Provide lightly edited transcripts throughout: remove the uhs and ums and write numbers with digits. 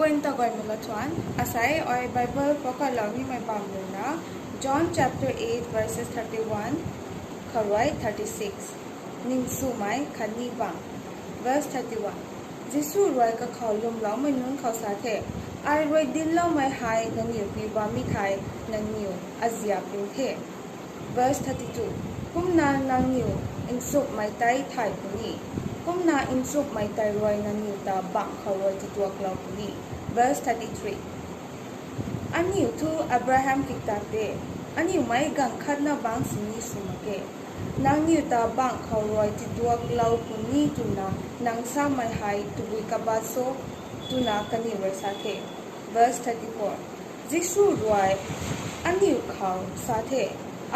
kwenta ko nila chuan asai or Bible pokalaw ni may pamuna John chapter 8 verses 31 karoy 36 ning sumay kanibang verse 31 Jisu roi ka khaulum law mai nun khaw sa the ai roi din law mai hai nang yu pi ba mi khai nang yu azia pin the verse 32 kumna nang yu ing sup mai tai thai puni kumna ing sup mai tai roi nang yu ta bang khaw ti tuak law puni verse 33 Aniu tu Abraham kiktate Aniu mai gang khat na bang sini sumake nang yu ta bang khawroi ti duak lau puni tuna nang sa mai hai tubui kabaso tuna kani versake verse 34 Jisu roi aniu khaw sathe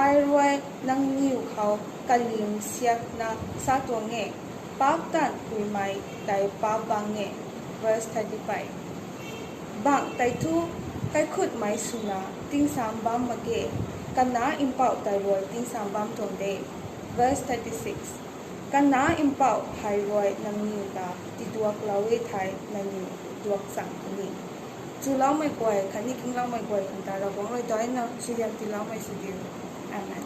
ai roi nang niu khaw kalim siak na sa tonge pap tan pui mai dai pa bange verse 35 Bang tai tu kai khut mai suna ting sam bam mage kana impau tai roi ting sam bam tong de verse 36 kana impau hai roi nang ni ta ti duak lawe thai nang ni duak sang ni chu law mai koi khani king law mai koi kan ta ra bong roi doi na chi yak ti law mai su di amen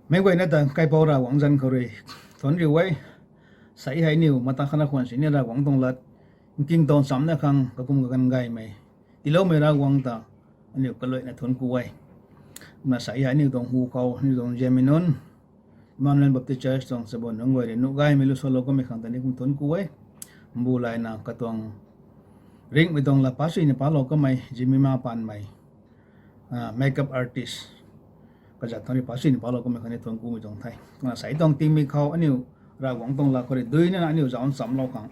mấy quay nữa ta cái bao ra quảng dân khẩu rồi thốn rượu ấy xảy hay nhiều mà ta khăn khoản xin ra quảng tông lật kinh tông sắm nữa khang có cùng gần gai mày thì lâu mày ra quảng ta nhiều cái lợi là thốn quay mà xảy hay nhiều tông hu cầu nhiều tông Geminon Emmanuel Baptist Church tông sẽ bọn nó ngồi để nụ gai mày lúc solo có mày khang ta đi cùng thốn quay bù lại nào cái tông ring mày tông là bác sĩ này bác lo có mày Jimmy pan mày makeup artist cái giật thằng bác sĩ này bảo là có mấy cái thằng cũ mới trồng thay, mà sấy tông tim mi khâu anh yêu ra quảng tông là có thể đuôi nữa anh yêu dọn sắm lâu càng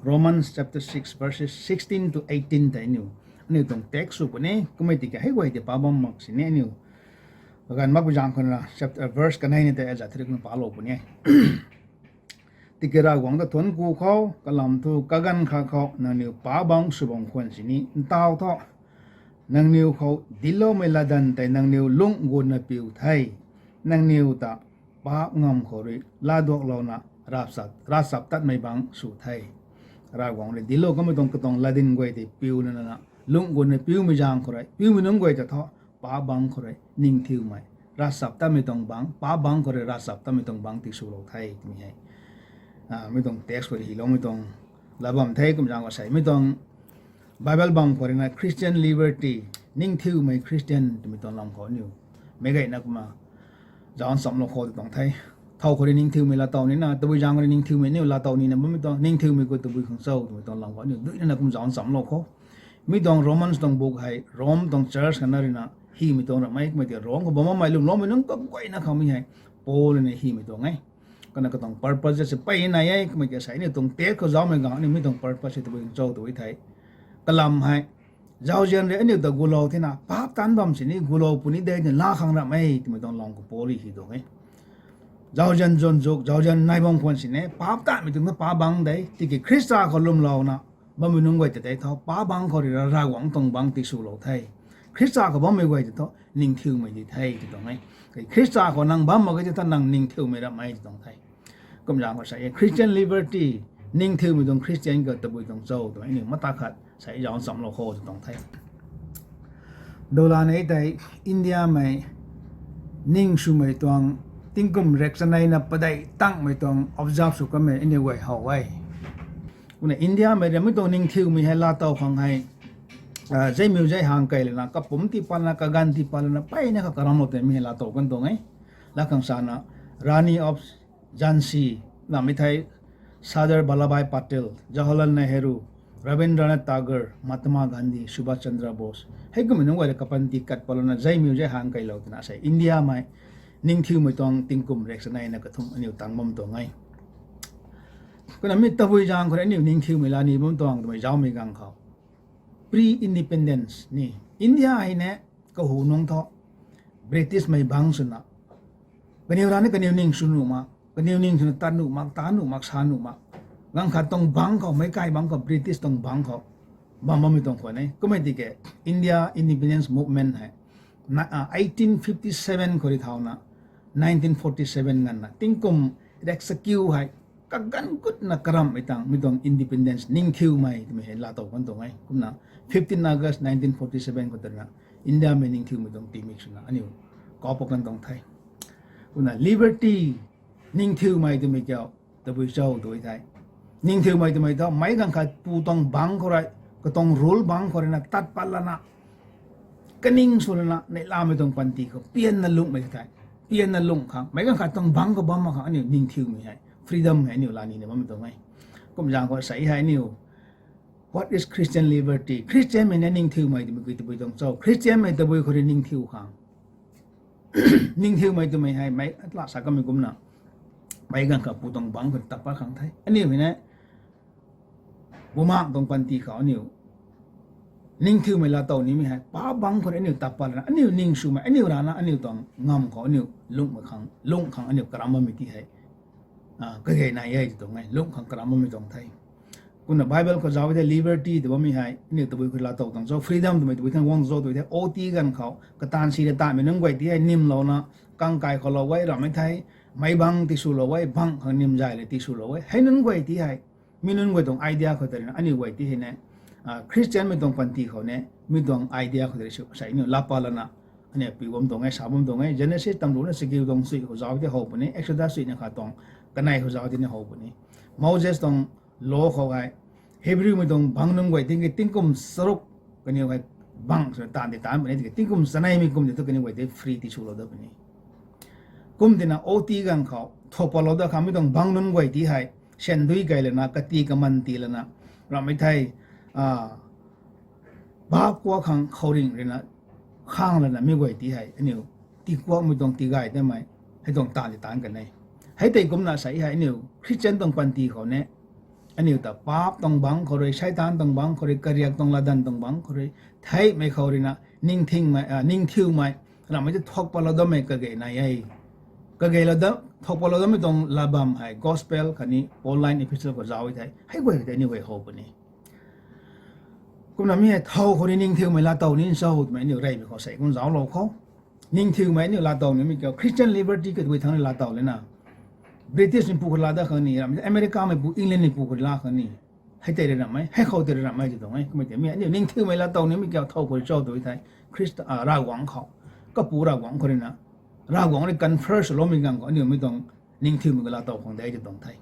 Romans chapter 6 verses 16 to 18 tại anh yêu tông text số này có mấy cái hay quay thì bảo bom mặc xin anh yêu gần mắc bây giờ còn là chapter verse cái này thì giật thì cũng bảo lộ của nhé thì cái ra quảng tông thằng cũ khâu cái làm thu cái gan khá khâu nên yêu bảo bom số bom quan xin tao thọ nang niu khâu dilo mai ladan tai nang niu lung gun na piu thai nang niu ta pa ngam khori la dok lo na ra sap tat mai bang su thai ra wang le dilo ka mai tong katong ladin goi ti piu na lung gun na piu mi jang khorai piu mi nong goi ta tho pa bang khorai ning thiu mai ra sap ta mai tong bang pa bang khorai ra sap ta mai tong bang ti su lo thai mi hai mai tong text khori hi lo mai tong labam thai kum jang wa sai mai tong Bible bang for na Christian liberty ning thiu mai Christian mi ton lam kho niu me gai na kuma jan sam lo kho tong thai thau kho ning thiu mai la taw ni na tu jang ko ning thiu mai niu la taw ni na mi ton ning thiu mai ko tu bu khong sau mi ton lam kho niu dui na kum jan sam lo kho mi dong Romans dong book hai Rom dong church kana ri na hi mi ton mai mai ti rong ko bama mai lum lo mi nung ko koi na kha mi hai pol ne hi mi tong ai kana ka tong purpose se pai na ai mai ke sai ni tong te ko jaw mai ga ni mi tong purpose tu bu chau tu thai kalam hai giao gen re ani da gulo thina pap tan bam sini gulo puni de ni la khang ra mai ti dong long ko poli hi do ngai giao gen jon jok giao gen nai bong khon sine pap ta mi tung pa bang dai ti ki krista ko lum lo na ba mi nung goi te dai tho pa bang ko ra ra wang tong bang ti su lo thai krista ko ba mi goi te tho ning thiu mai ti thai ti dong ngai kai krista ko nang bam ma ge ta nang ning thiu mai ra mai ti dong thai kom jang ko sai Christian liberty ning thiu mi dong Christian ko ta bu dong zo to ai ma ta khat sẽ dọn sống lô khô tổng thấy đô la này tại India mày ninh su mày toàn tinh cùng reaction này là bắt đầu tăng mày toàn observe su cái mày anyway hậu vậy này India mày để mấy toàn ninh thiêu mày hay la tàu hàng hay dây miêu dây hàng cây là các bấm ti pan là các gan ti pan là bay này các karam một mày la tàu con tông ấy là càng sana Rani of Jhansi là mấy thấy Sardar Vallabhbhai Patel Jawaharlal Nehru Rabindranath Tagore, Mahatma Gandhi, Subhash Chandra Bose. Hay có mình nói là kapan tikat palona zai miu zai hang kai lo na sai India mai ning thiu mai tong tingkum reaction này là cái thum aniu tang mom to ngai. Ko na mi ta vui jang ko aniu ning thiu mai la ni mom tong mai jaw mi gang khao. Pre independence ni India ai ne ko hu nong tho British mai bang suna. Kaniu ra ne kaniu ning sunu ma, kaniu ning sunu tanu mak sanu mak ngang khát tông bangเขาไม่ใกล้บางเขา British ตรงบางเขาบางไม่ตรงคนนี้ก็ไม่ดีแก่ India Independence Movement ให้1857คนที่เท่านะ1947งั้นนะติ้งกุม execute ให้ kagan kut na karam itang mitong independence ning thiu mai mi he la to kon to ngai kumna 15 August 1947 ko na India me ning thiu mitong timik suna aniu ko pokan tong thai kumna liberty ning thiu mai tu mi kyao to bu chau doi thai ning thiu mai tu mai to mai gang khat pu tong bang ko rai ko tong rule bang ko na tat palana kaning sulana nei la mi tong panti ko pian na lung mai thai pian na lung khang mai gang khat tong bang ko bam ma kha aniu ning thiu mi hai freedom hai niu la ni ne mam to ngai kum jang ko sai hai niu what is Christian liberty Christian me ning thiu mai tu mi tu bu tong chau Christian me tu bu ko ning thiu khang ning thiu mai tu mai hai mai la sa ka mi kum na mai gang ka pu tong bang ko ta pa khang thai aniu mi ne bu ma tong pan ti kha aniu ning thiu mai la to ni mi hai pa bang ko aniu ta pa na aniu ning su mai aniu ra na aniu tong ngam ko aniu lung ma khang aniu karam ma mi ti hai cái ngày này ấy tụi ngay lúc không có mình trong thấy, cũng là Bible có giáo về liberty tụi mình hay nếu tụi mình là tàu tàu cho freedom tụi mình thằng quang tụi thấy OT gầnเขาcái tan xì để tại mình nâng quay thì hay niêm lâu na căng càiเขาlâu quay rồi mới thấy máy băng tí số lâu quay băng họ niêm dài là tí số lâu quay hay nâng quay thì hay mình nâng quay tông ideaเขาtới anh quay thì này Christian mình tông phần thìเขาnày mình tông ideaเขาtới sai nhiều lapa là na anh ấy bị bom tông ngay sao bom tông ngay Genesis tâm luôn là sẽ kêu tông suy của giáo về hậu bên này Exodus suy này khá tông cái này họ giáo thì nó hậu bên này Moses tông law họ cái Hebrew mình tông băng nông quay tiếng cái tiếng cùng srok cái này cái băng rồi tàn thì tàn bên này tiếng cùng sanai mình cùng thì tôi cái này quay thì free thì số đó bên này cùng thì là OT gầnเขาthọปลอดเขาไม่ต้องบางนนไว้ที่ให้เช่นด้วยกันเลยนะกติกามันตีเลยนะเราไม่ไทยบาปกว่าขังเขาเรื่องเลยนะข้างเลยนะไม่ไว้ที่ให้อันนี้ตีกว่าไม่ต้องตีไก่ได้ไหมให้ต้องตานจะตานกันเลยให้แต่กุมน่าใส่ให้อันนี้คริสเตียนต้องปันตีเขาเนี่ยอันนี้แต่บาปต้องบังเขาเลยใช้ตานต้องบังเขาเลยกระเรียกต้องละดันต้องบังเขาเลยไทยไม่เขาเลยนะนิ่งทิ้งไหมนิ่งทิ้วไหมเราไม่จะทอกปลอดไม่กระเกยนายก็เกลาดทอกปลอดไม่ต้องลาบัมให้ gospel คันนี้ออนไลน์ episode ก็จะเอาไว้ให้ไว้แต่นี่ไว้โฮปนี่กุมน้ำมีให้เท่าคนนี้นิ่งทิวไม่ลาเต่านี่เศร้าไม่เนี่ยไรไม่เขาใส่กุมสาวเราเขานิ่งทิวไม่เนี่ยลาเต่านี่มีเกี่ยว Christian liberty ก็ด้วยทางลาเต่าเลยนะ British นี่พูดลาได้คนนี้อเมริกาไม่พูดอังกฤษนี่พูดลาคนนี้ให้เตะได้ไหมให้เขาเตะได้ไหมจะตรงไหมก็ไม่เตะมีเนี่ยนิ่งทิวไม่ลาเต่านี่มีเกี่ยวเท่าคนเจ้าด้วยไทยคริสต์รากหวังเขาก็ปูรากหวังคนนี้นะรากหวังในการ first ล้มมีกันก็อันนี้ไม่ต้องนิ่งทิวมันก็ลาเต่าของได้จะตรงไทย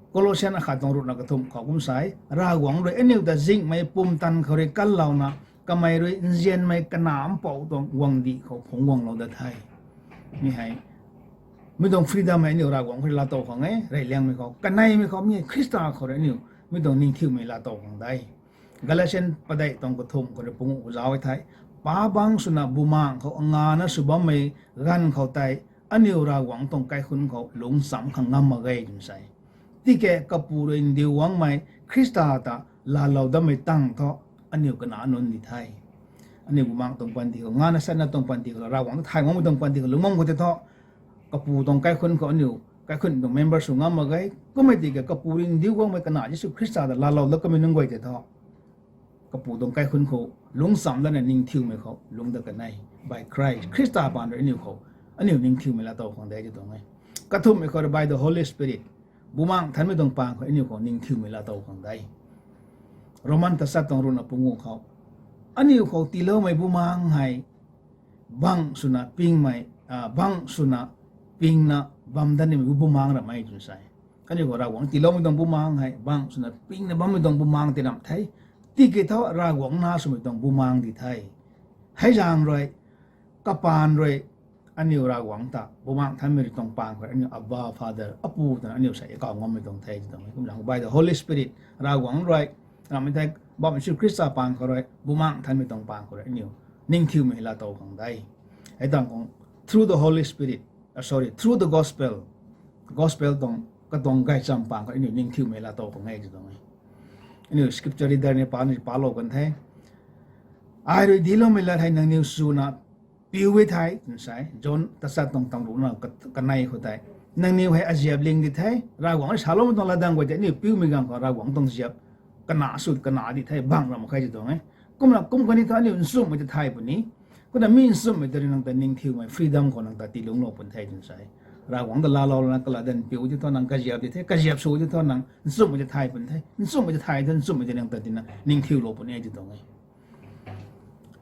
โคโลเซียนขาดตรงรุนกระทมขอคุ้มสายรากหวังโดยอันนี้แต่จิงไม่ปุ่มตันเขาเรียกกันเรานะก็ไม่รู้เจียนไม่กระหน่ำเป่าตรงวังดีเขาผงวังเราได้ไทยมีให้ไม่ต้องฟรีดอมไม่เนี่ยรากหวังเขาลาเต่าของไงไรเลี้ยงไม่เขากันในไม่เขามีคริสต์เขาเรียกเนี่ยไม่ต้องนิ่งทิวไม่ลาเต่าของได้กาลาเซียนประเดี๋ยวตรงกระทมเขาเรียกปุ่งอุจาวไทยป้าบังสุนับบุมังเขางานนะสุบไม่กันเขาไตอันนี้รากหวังตรงใกล้คุณเขาหลงสำคัญงามมาไงจุนใส่ที่แกกับปูเรนเดียววังไม่คริสต์ตาลาเราได้ไม่ตั้งเท่าอันนี้ก็น่านนดิไทยอันนี้บุมังตรงปันที่เขางานนั้นนั่นตรงปันที่เขารากหวังไทยวังไม่ตรงปันที่เขาหลงมองเขาจะเท่ากับปูตรงใกล้คนเขาอันนี้ใกล้คนตรงเมมเบอร์สูงงามมาไงก็ไม่ตีกับปูเรนเดียววังไม่ขนาดยิ่งคริสต์ตาลาเราแล้วก็ไม่นึกไว้จะเท่ากับปูตรงใกล้คนเขาหลงสำแล้วเนี่ยนิ่งทิวไม่เขาหลงตะกันในใบใครคริสต์ตาปานอันนี้เขาอันนี้นิ่งทิวไม่ละตัวของได้จะตรงไงกระทุ่มไม่เขาใบ the Holy Spiritบุมังท่านไม่ต้องปางเขาอันนี้เขานิ่งทิวไม่ละตัวของได้โรมันตัดสัตว์ต้องรุนอปุงเขาอันนี้เขาตีเล่าไม่บุมังให้บังสุนัปิงไม่บังสุนัปิงนะบัมดันนี่บุมังระไม่จุนใส่อันนี้เขารากหวังตีเล่าไม่ต้องบุมังให้บังสุนัปิงนะบัมไม่ต้องบุมังตีนำไทยที่เกิดเท่ารากหวังน่าสมัยต้องบุมังที่ไทยให้จางเลยกปานเลยอันนี้รากหวังตาบุมังท่านไม่ต้องปางเขาอันนี้อับบาฟาเดอร์อับปูแต่อันนี้ใส่ก็งอมไม่ต้องไทยตรงนี้คุณหลัง by the Holy Spirit รากหวังเลยเราไม่ได้บอกเป็นชื่อคริสต์ปางเขาเลยบุมังท่านไม่ต้องปางเขาเลยอันนี้นิ่งทิวไม่ละโตของได้ไอ้ตรงของ through the Holy Spirit through the gospel ตรงก็ตรงใกล้จำปางเขาอันนี้นิ่งทิวไม่ละโตของไงตรงนี้อันนี้ scripture reader เนี่ยปาโลกันแท้ไอ้เรื่องดีเราไม่ละไทยนังนิวสูนะปิวไว้ไทยใช่จนตัดสัตว์ต้องรู้นะกันในเขาไทยนังนิวให้อาเจียบลิงดิไทยรากหวังชาโลมันต้องละดังกว่าแต่นี่ปิวไม่กังก็รากหวังต้องเจียบกันหนาสุดกันหนาดิไทยบางเราไม่เคยจะตรงไหมกุมละกุมกันนี่ท่านี่มันสุ่มมันจะไทยปุ่นนี้ก็แต่มีสุ่มมันจะนั่งแต่นิ่งทิวมันฟรีดอมคนนั่งแต่ตีหลงโลกปุ่นไทยจนใช่ ราหวังตลาเรานะกระดันปิวที่ท่อนังกระเจียบที่เท่กระเจียบสูที่ท่อนังสุ่มมันจะไทยเป็นไทยสุ่มมันจะไทยท่านสุ่มมันจะยังตัดดินนะนิ่งทิวโลปนี่จะตรงไง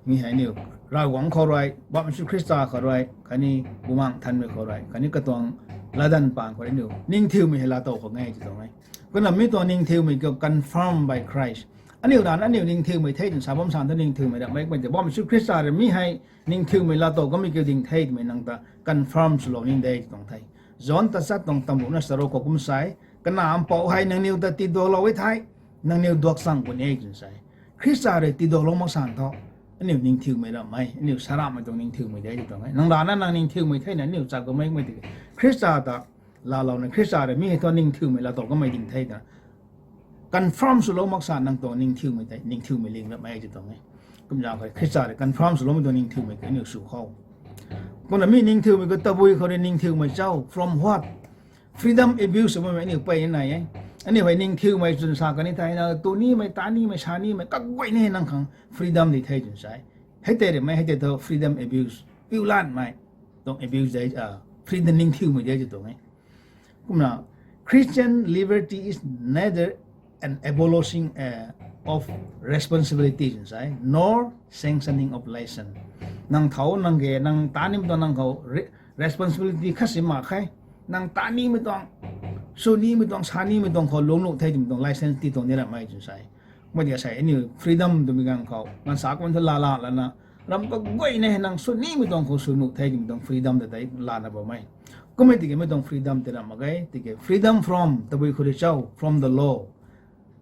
มีให้เนี่ยราหวังเขาไรบ้ามันชื่อคริสต์เขาไรคันนี้บุมังทันไม่เขาไรคันนี้ก็ต้องละดันปานเขาได้เนี่ยนิ่งทิวไม่ให้ละโตเขาไงจะตรงไงก็นั่นไม่ตัวนิ่งทิวไม่เกี่ยวกัน confirm by Christ อันนี้ร้านอันนี้นิ่งทิวไม่เท่จนสาวบ้านสานท่านนิ่งทิวไม่ได้ไม่แต่บ้ามันชื่อคริสต์มีให้นิ่งทิวไม่ละโตก็ไม่เกี่ยวนิ่งเท่ไม่นั่งตา confirm สโลนิ่งได้ตรงไทยจอนตัดสัตตรงตำรวจนัสโรกกุมไซกันน้ำเป่าให้นางนิวตัดติดตัวเราไว้ไทยนางนิวดวกสังคนเองจนไซคริสต์อะไรติดตัวลงมาสั่งเถอะอันนี้นิ่งทิวไม่ได้ไหมอันนี้สาระไม่ตรงนิ่งทิวไม่ได้ตรงไหนนางร้านนั้นนางนิ่งทิวไม่ไทยนั่นนิวจากก็ไม่ติดคริสต์อะไรลาเราเนี่ยคริสต์อะไรมีตัวนิ่งทิวไม่ละตัวก็ไม่ดิ่งไทยนะ confirm สุโลมักษานังตัวนิ่งทิวไม่ไทยนิ่งทิวไม่เลี้ยงแล้วไม่จะตรงไหนก็ไม่อยากให้คริสต์อะไร confirm สุโลมักตัวนิ่งทิวไม่ไทยนิวสู่เขาคนละมีนิ่งทิวมันก็ตะบุยเขาเรียนนิ่งทิวมาเจ้า from what freedom abuse มันไม่เนี่ยไปยังไงอันนี้ไปนิ่งทิวมาจนสากันนี่ไทยนะตัวนี้ไม่ตานี้ไม่ชานี้ไม่ก็ไว้เนี่ยนั่งขัง freedom ในไทยจนใช่ให้แต่ไม่ให้แต่ตัว freedom abuse วิวล้านไม่ต้อง abuse ได้ freedom นิ่งทิวไม่ได้จะตรงไหนคุณน่ะ Christian liberty is neither an abolishing of responsibility จนใช่ nor sanctioning of licenseนางเถานางเกนางตานี่ไม่ต้องนางเขา responsibility ข้าศึกมาใครนางตานี่ไม่ต้องส่วนนี้ไม่ต้องชานี่ไม่ต้องเขาลงโลกไทยไม่ต้อง license ที่ตรงนี้แหละไม่จุดใส่ไม่ได้ใส่อันนี้ freedom ตัวมีการเขามันสากมันทลาลาแล้วนะเราก็ง่ายเนี่ยนางส่วนนี้ไม่ต้องเขาส่วนโลกไทยไม่ต้อง freedom แต่ได้ลานะบ่ไม่ก็ไม่ติดไม่ต้อง freedom แต่ละมาไงติด freedom from ตัวบุคคลเจ้า from the law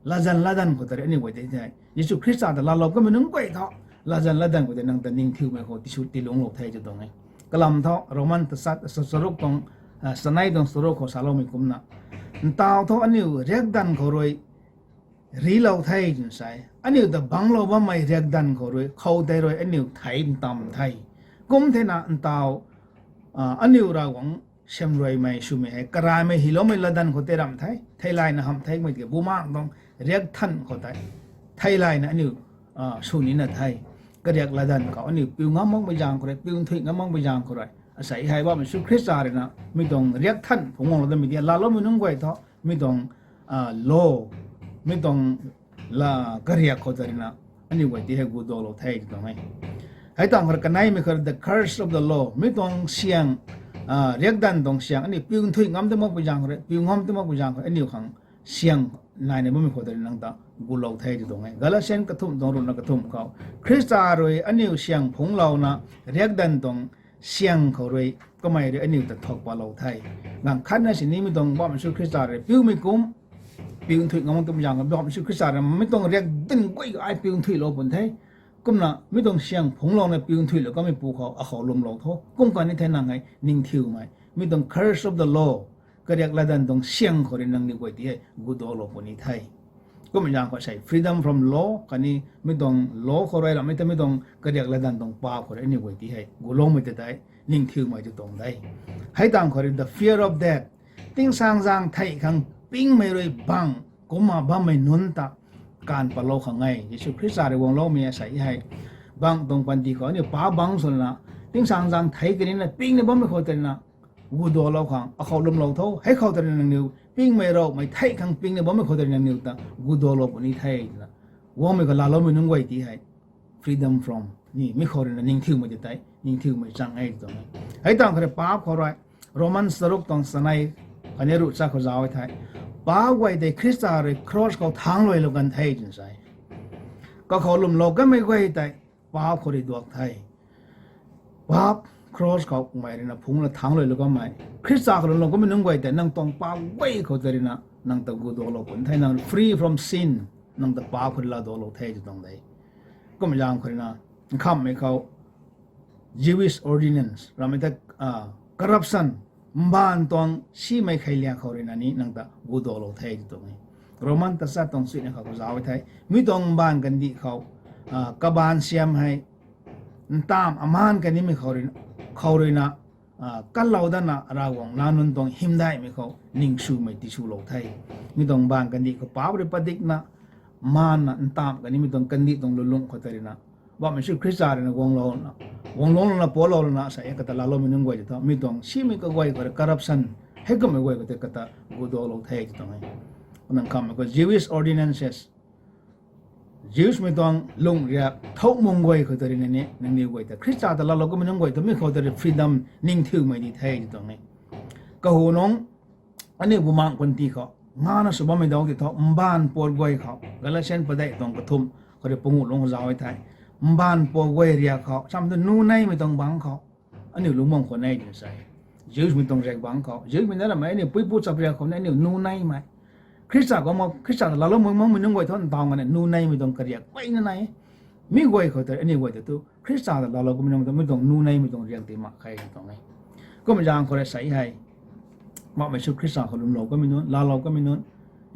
ลาจันเขาแต่อันนี้ไว้ได้ยิสุคริสต์แต่ลาเราก็ไม่นึกไว้เถอะลาจันก็จะนั่งแต่นิ่งทิวไม่เขาที่ชุดที่ลงโลกไทยจะตรงไหนกลัมเถอะโรมันตสัตสรุปตรงสนัยตรงสรุปของสาลมิคุมนะตาวเถอะอันนี้เรียกดันเขาเลยรีเราไทยจนใช่อันนี้แต่บังเราว่าไม่เรียกดันเขาเลยเขาได้เลยอันนี้ไทยตำไทยกุมเทน่ะตาวอันนี้เราหวังเชื่อมรวยไม่ชุ่มไม่กระไรไม่หิโลไม่ละดันเขาเตรำไทยไทยไลน์นะฮัมไทยไม่เกี่ยวบุมากต้องเรียกท่านเขาไทยไทยไลน์นะอันนี้สุนินะไทยก็เรียกละดันเขาอันนี้ปิวงามมองไปยางเขาเลยปิวถุยงามมองไปยางเขาเลยอาศัยให้ว่ามันสุคริสต์อะไรนะไม่ต้องเรียกท่านผมมองเราต้องมีเดียลาโลไม่นุ่งไว้เถอะไม่ต้องโลไม่ต้องละกระเรียกเขาจะนะอันนี้ไว้ที่ให้กูโดนเราไทยถูกไหมให้ต้องรักกันไหนไม่เคย the curse of the law ไม่ต้องเสียงเรียกดันต้องเสียงอันนี้ปิวถุยงามต้องมองไปยางเขาเลยปิวงามต้องมองไปยางเขาอันนี้ขังเสียงนายเนี่ยไม่มีคนจะนั่งตากูเราไทยถูกไหมกาลาเซนกระทุ่มต้องรุนกระทุ่มเขาคริสต์อะไรอันนี้เสียงผงเรานะเรียกดันต้องเสียงเขาเลยก็ไม่ได้อันนี้แต่ทอกว่าเราไทยงานขั้นนั้นสิ่งนี้ไม่ต้องว่ามันชื่อคริสต์อะไรปิวไม่กุ้มปิวถุยงามต้องอย่างกับว่ามันชื่อคริสต์อะไรไม่ต้องเรียกดันก้อยไอปิวถุยเราบนไทยกุมนะไม่ต้องเสียงผงเราในปิวถุยแล้วก็ไม่ปูเขาเอาเขาลมเราท้อกุมกันนี่แทนนั่งไงนิ่งทิวไหมไม่ต้อง curse of the law ก็เรียกละดันต้องเสียงเขาเรียนนั่งดีกว่าที่กูโดนเราบนนี้ไทยก็ไม่อย่างก็ใช่ freedom from law กันนี้ไม่ต้อง law เขาอะไรหรอกไม่ต้องก็เรียกละดันต้องป่าเขาเรียนนี่กว่าที่กูลงไม่ได้นิ่งทิวมาจะตรงได้ให้ต่างเขาเรียน the fear of death ติ้งสร้างไทยขังปิ้งไม่เลยบังก็มาบ้าไม่นุนตาการปะโลขังไงยิสุคริสต์อะไรวงโลมีอาศัยให้บังตรงปันดีเขาเนี่ยป้าบังส่วนละติ้งสร้างไทยกันนี่นะปิ้งเนี่ยบ้าไม่เขาแต่นะกูโดนเราขังเอาเขาลมเราเท่าให้เขาแต่นังนิวปิ้งไม่เราไม่ไทยขังปิ้งเนี่ยบ้าไม่เขาแต่นังนิวตากูโดนเราคนนี้ไทยนะว่าไม่ก็ลาเราไม่นึกไว้ที่ให้ freedom from นี่ไม่เขาเรียนนิ่งทิวมาจะได้นิ่งทิวไม่จังไอ้ตรงนี้ให้ต่างกันป้าเขาไรโรมันสรุปตรงสนัยอันนี้รู้จักเขาจะเอาไว้ไทยป้าไว้ในคริสต์อะไรครอสเขาทางลอยลงกันไทยจนใช่ก็เขาลมโลกก็ไม่ไว้แต่ป้าเขาได้ดวงไทยป้าครอสเขาไม่ได้นะพุ่งละทางลอยลงก็ไม่คริสต์เขาลงก็ไม่นึกไว้แต่นั่งตรงป้าไว้เขาจะได้นะนั่งตะกูดวงโลกคนไทยนั่ง free from sin นั่งตะป้าคนละดวงโลกไทยจะตรงไหนก็ไม่ยากคนนะข้ามไม่เขา Jewish ordinance เราไม่ได้ corruptionบ้านตรงชีไม่ใครเลี้ยงเขาเลยนะนี่นั่งตากูโดนเราไทยตรงนี้โรมันตัดสัตว์ตรงสิ่งนี้เขาก็จะเอาไว้ไทยมีตรงบ้านกันดีเขากบ้านเสียมให้ตามอามานกันนี่ไม่เขาเลยนะกันเราด้านน่ะเราหวังลานุนตรงหิมได้ไม่เขานิ่งชูไม่ติชูเราไทยมีตรงบ้านกันดีเขาป้าบริปดิกนะมานนะตามกันนี่มีตรงกันดีตรงลุงเขาแต่เลยนะว่ามันชื่อคริสต์อะไรนะวงเรานะ วงลงนะปอลนะใส่ก็ตลาลมันยังไงจะมีตรงชิมิก็ไว้ก็คอร์รัปชันให้ก็ไม่ไว้ก็แต่ก็กูดูเราไทยจะต้องไงนั่นคำก็ Jewish ordinances Jews ไม่ต้องลงเรียกทุกมงไว้ก็ตัวนี้เนี่ยนั่นนี่ไว้แต่คริสต์ตลาดก็มันยังไงแต่ไม่เขาตัว freedom นิ่งถือไม่ดีไทยจะต้องไงก็หัวน้องอันนี้บุมังคนที่เขางานสุบไม่ดองที่เขาบ้านปวดไว้เขาก็เลยเช่นประเดี๋ยวต้องกระทุ่มเขาได้ปุ่งลงหัวใจไว้ไทยบ้านปวดไว้เรียกเขาจำตัวนู้นในไม่ต้องบังเขาอันนี้ลุงมองคนในจะใส่ Jews ไม่ต้องเรียกบังเขา Jews ไม่ได้ละไหมเนี่ยปุ้ยพูดสับเรียกเขาในนี่นู้นในไหมคริสต์ก็มาคริสต์เรามึงมันยังไงท่านตองกันเนี่ยนู้นในไม่ต้องเรียกไปนั่นไหนมีไว้เขาแต่อันนี้ไว้แต่ตัวคริสต์เราก็ไม่ต้องนู้นในไม่ต้องเรียกตีมาใครต้องไงก็มันยังเขาได้ใส่ให้มาไม่ชุดคริสต์เขาลุงเราก็ไม่นู้นเราก็ไม่นู้น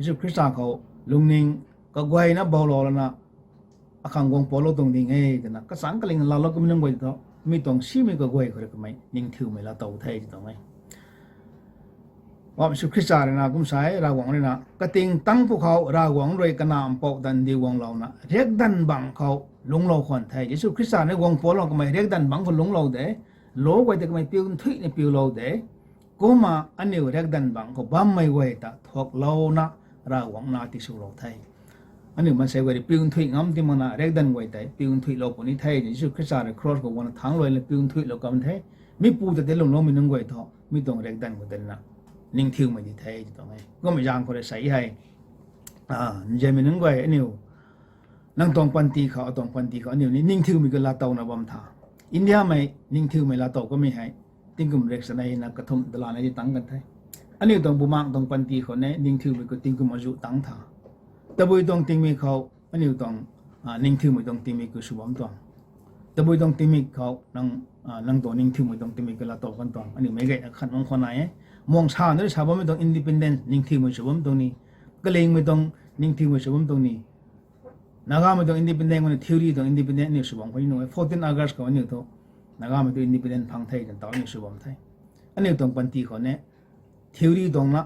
ชุดคริสต์เขาลุงนิงก็ไว้นะเบาหล่อแล้วนะอาคังวงปอลตรงนี้ไงแต่นะก็สังกัลิงเราก็ไม่ต้องไว้ตัวมีตรงชีมีก็ไว้เขาเลยก็ไม่นิ่งถือไม่ละเต่าไทยต้องไงว่าสุขริสานะกุมสายราวงเลยนะกติงตั้งพวกเขาราวงรวยกันนามปอกดันดีวงเรานะเรียกดันบังเขาลงเราคนไทยยิสุคริสาในวงปอเราก็ไม่เรียกดันบังคนลงเราเด้โลกไว้แต่ก็ไม่พิวทุยในพิวเราเด้ก็มาอันนี้เรียกดันบังเขาบ้าไม่ไว้แต่ทอกเรานะราวงนาติสุเราไทยอันนี้มันใช้ไว้พิวทุยงามที่มันนะเรียกดันไว้แต่พิวทุยเราคนนี้ไทยยิสุคริสาในครอสก็วันทั้งเลยเลยพิวทุยเราก็มันไทยไม่ปูแต่เดี๋ยวลงไม่นึงไว้ท่อไม่ต้องเรียกดันก็เดินนะนิ่งทิวไม่ดีไทยจะต้องไงก็ไม่ยางคนใส่ให้นี่จะไม่นึกไว้อันนี้นั่งตรงปันตีเขาตรงปันตีเขาอันนี้นิ่งทิวมีก็ลาเตานะบัมท่าอินเดียไม่นิ่งทิวไม่ลาเตาก็ไม่ให้ติ้งกุมเร็กสนัยนักกระทมตลาดในที่ตั้งกันไทยอันนี้ตรงบุมังตรงปันตีเขาเนี่ยนิ่งทิวมีก็ติ้งกุมอายุตั้งท่าแต่บุยตรงติ้งมีเขาอันนี้ตรงนิ่งทิวมีตรงติ้งมีก็สุบอมตรงแต่บุยตรงติ้งมีเขานั่งตัวนิ่งทิวมีตรงติ้งมีก็ลาเตากันตรงอันนี้ไม่เกิดขัดมองคนไหนมองชาเนี่ยชาวบ้านไม่ต้องอินดิเพนเดนต์นิ่งที่มือชาวบ้านตรงนี้ก็เลยไม่ต้องนิ่งที่มือชาวบ้านตรงนี้นักการไม่ต้องอินดิเพนเดนต์มันทีโอรีต้องอินดิเพนเดนต์นี่ชาวบ้านคนนี้14 August ก็วันนี้ตัวนักการไม่ต้องอินดิเพนเดนต์พังไทยกันตอนนี้ชาวบ้านไทยอันนี้ต้องปันตีคนเนี่ยทีโอรีตรงละ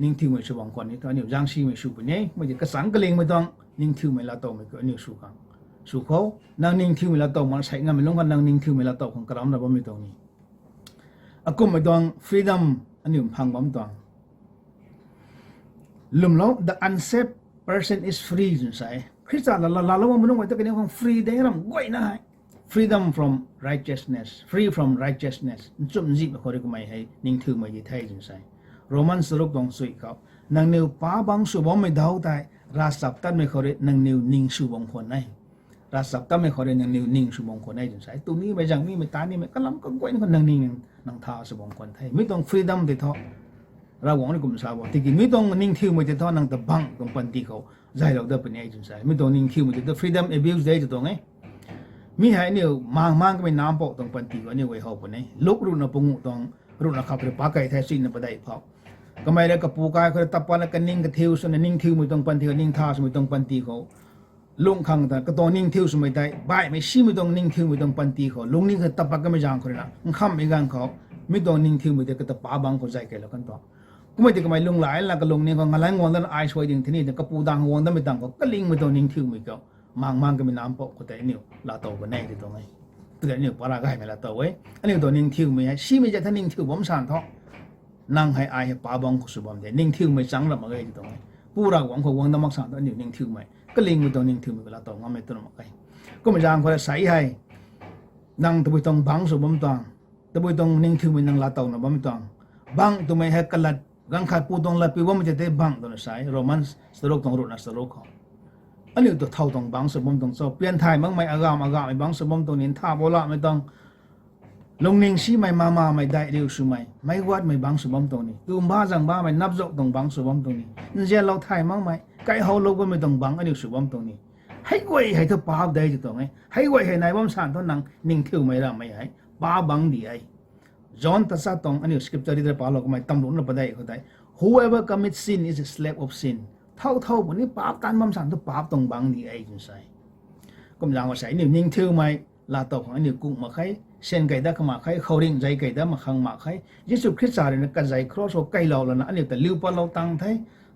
นิ่งที่มือชาวบ้านคนนี้ตอนนี้ยังชีไม่สู้ปุ่นเนี่ยไม่ใช่กระสังก็เลยไม่ต้องนิ่งที่มือละตัวไม่ก็อันนี้สู้กันสู้เขานั่งนิ่งที่มือละตัวมันใช้งานไม่ลงกันนั่งนิ่งที่มือละตัวของกระดำระบบไม่ตรงนี้อากูไม่ต้อง freedomอันนี้พังบ้ามตัวลุมแล้ว the unsafe person is free จนใช่คริสต์เราว่ามันต้องไว้ตัวกันเนี่ยของ free ได้รำก้อยนะ freedom from righteousness free from righteousness จุ่มจีบเขาเรียกไม่ให้นิ่งถือไม่ยึดไทยจนใช่โรมันสรุปตรงสุยเขานังนิวป้าบังสุบอมไม่ดาวแต่ราสับตันไม่เขาเรียกนังนิวนิ่งสุบอมคนไหนราสับตันไม่เขาเรียกนังนิวนิ่งสุบอมคนไหนจนใช่ตัวนี้ไม่จังนี่ไม่ตานี่ไม่ก็ล้ำก็ก้อยนี่คนนังนิ่งนังท้าสุบอมคนไทยไม่ต้อง freedom เด็ดท้อเราหวังในกลุ่มสาวที่กินไม่ต้องนิ่งทิวไม่จะท้อนังตะบังตรงปันตีเขาใจเราได้เป็นไงจนใช่ไม่ต้องนิ่งทิวไม่จะ freedom abuse ได้จะตรงไงมีให้เนี่ยมังก็ไม่น้ำปอกตรงปันตีก็เนี่ยไว้เขาปนนี้ลุกรุ่นน่ะปุ่งตรงรุ่นน่ะขับไปปากไก่ไทยสิ้นน่ะประเดี๋ยวพอก็ไม่ได้กับปูกายเขาตับปานกันนิ่งกับทิวส่วนนิ่งทิวไม่ต้องปันตีก็นิ่งท่าสมัยต้องปันตีเขาลุงขังแต่ก็ต้องนิ่งทิวสมัยได้บ่ายไม่ชี้ไม่ต้องนิ่งทิวไม่ต้องปันตีเขาลุงนิ่งเขาตับปากก็ไม่จางคนละมันข้ามอีกอย่างเขาไม่ต้องนิ่งทิวไม่ได้ก็ตับปาบังเขาใจแก่แล้วกันต่อก็ไม่ได้ก็ไม่ลุงหลายแล้วก็ลุงนี่เขางานงอนนั้นไอช่วยอย่างที่นี่แต่ก็ปูดังงอนนั้นไม่ต่างก็ลิงไม่ต้องนิ่งทิวไม่ก็มังก็ไม่น้ำปอกก็แต่เนี่ยลาโตก็แน่ที่ตรงนี้ตัวเนี่ยปลาก็ให้ไม่ลาโตเว้ยอันนี้ตัวนิ่งทิวไม่ให้ชี้ไม่จะถ้านิ่งทิวผมสั่นท้อนั่งให้ไอให้ปาบังเขาสุบอมเดนิ่งทิวไม่จังละมาเลยที่ตรงนี้ปูรักหวังเขาหวังน้ำมักสั่นตัวเนี่ยนิ่งทิวไม่ก็ลิงไม่ต้องนิ่งทิวไม่ก็ลาโตงั้นไม่ต้องมาไกลก็ไม่จางเขาใส่ให้นั่งตัวไปต้องบังสุบอมตังตัวไปต้องนิ่งทิวไม่นั่งลาโตนะบัมตังบังตัวไม่ให้กลัดกังขัดปูตรงละปีว่ามันจะได้บังตัวนั้นใส่โรมันสโลกตรงรุ่นนั้นสโลกเขาอันนี้ตัวเท่าตรงบังสมบูรณ์ตรงโซ่เปลี่ยนไทยมั้งไม่อากามไอ้บังสมบูรณ์ตรงนี้ท่าโบราณไม่ต้องลงนิ่งชี้ไม่มาไม่ได้เร็วสุไม่วัดไม่บังสมบูรณ์ตรงนี้ดูบ้าจังบ้าไม่นับจบตรงบังสมบูรณ์ตรงนี้นี่เจ้าเราไทยมั้งไม่ไก่เขาลูกก็ไม่ต้องบังอันนี้สมบูรณ์ตรงนี้ให้ไว้ให้เธอป้าได้จะตรงนี้ให้ไว้ให้นายบ้านสั่นเท่านั้นนิ่งเที่ยวไม่ได้ไม่ให้ป้าบังดีไอ้จอห์นตัดสัตว์อันนี้สคริปต์จะได้ป้าเราก็ไม่ตำรวจเราไปได้เขาได้ whoever commits sin is a slave of sinเท่าวันนี้ป้าการมั่มสั่นตัวป้าตรงบังดีไอ้จนใส่ก็อย่างว่าใส่เนี่ยนิ่งเที่ยวไม่ลาตกของอันนี้กุ้งมาใครเช่นไก่ได้ก็มาใครเขาเร่งใจไก่ได้มาขังมาใครยิสุคริสต์สารเนี่ยกระจายครอสไก่เราแล้วนะอันนี้แต่ลิ้วปลาเราตั้งไทย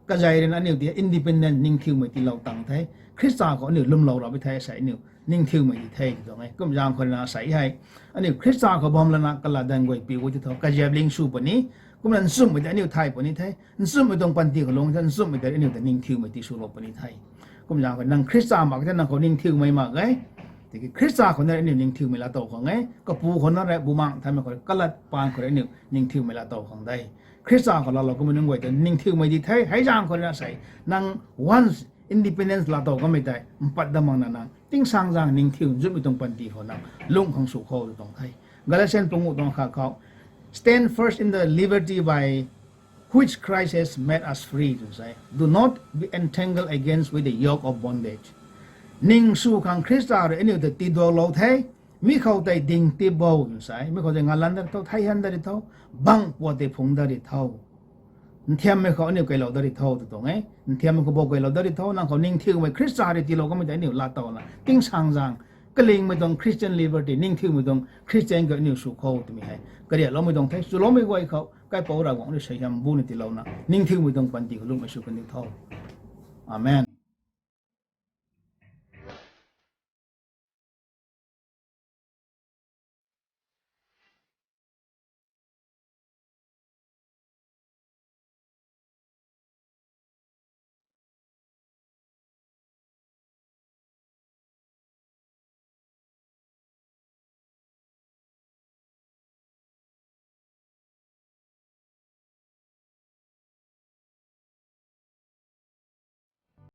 กระจายเนี่ยอันนี้ที่อินดิเพนเดนต์นิ่งเที่ยวไม่ที่เราตั้งไทยคริสต์สารของอันนี้ลุ่มเราไปไทยใส่เนี่ย นิ่งทิวไม่ดีเท่ตรงไงก็ยามคนน่าใส่ให้อันนี้คริสต์เขาบอมแล้วนะกลาดันกวยปีวุฒิทอกระเจี๊ยบลิงสูปนี้ก็มันซุ่มไม่ได้อันนี้ไทยปนี้ไทยซุ่มไม่ตรงปันตีของลงฉันซุ่มไม่ได้อันนี้แต่นิ่งทิวไม่ตีสุโรปนี้ไทยก็ยามคนนั่งคริสต์มากแต่นั่งเขานิ่งทิวไม่มากไงแต่คริสต์คนนั้นอันนี้นิ่งทิวไม่ละโตของไงก็ปูคนนั้นแหละบูมังทำให้คนกลัดปานคนอันนี้นิ่งทิวไม่ละโตของได้คริสต์ของเราก็ไม่นึกว่าแต่นิ่งทิวไม่ดีไทยให้ยามคนนั้นใส่นั่ง once independence ละโตก็ไม่ได้ปัดดำมังนั่งติ้งสร้างนิ่งทิวจุดไม่ตรงปันตีของนั่งลุงของสุโขตรงไทยกาลาเซียนตรงตรงข้าเขา stand first in the liberty by which Christ has made us free to say do not be entangled against with the yoke of bondage นิ่งสู้ขังคริสต์อะไรอันนี้แต่ตีดวงเราไทยมีเขาแต่ดิ่งตีบ่าวอยู่ใส่ไม่เขาแต่งานลันได้เท่าไทยฮันได้เท่าบังปวดแต่พงได้เท่าเทียมไม่เขาอันนี้ก็เราได้เท่าตัวไงเทียมมันก็บอกว่าเราได้เท่านั่งเขานิ่งทิ้งไว้คริสต์อะไรที่เราก็ไม่ได้เนี่ยลาต่อละติ้งสร้างก็ลิงไม่ต้อง Christian liberty นิ่งที่ไม่ต้อง Christian ก็นิวสุขเขาตัวมีให้ก็เดี๋ยวเราไม่ต้องใช้สุเราไม่ไหวเขาใกล้ปอเราหวังจะใช้ยำบุญที่เรานะนิ่งที่ไม่ต้องปันติก็ลุกมาสู่กันที่เท่าอาเมน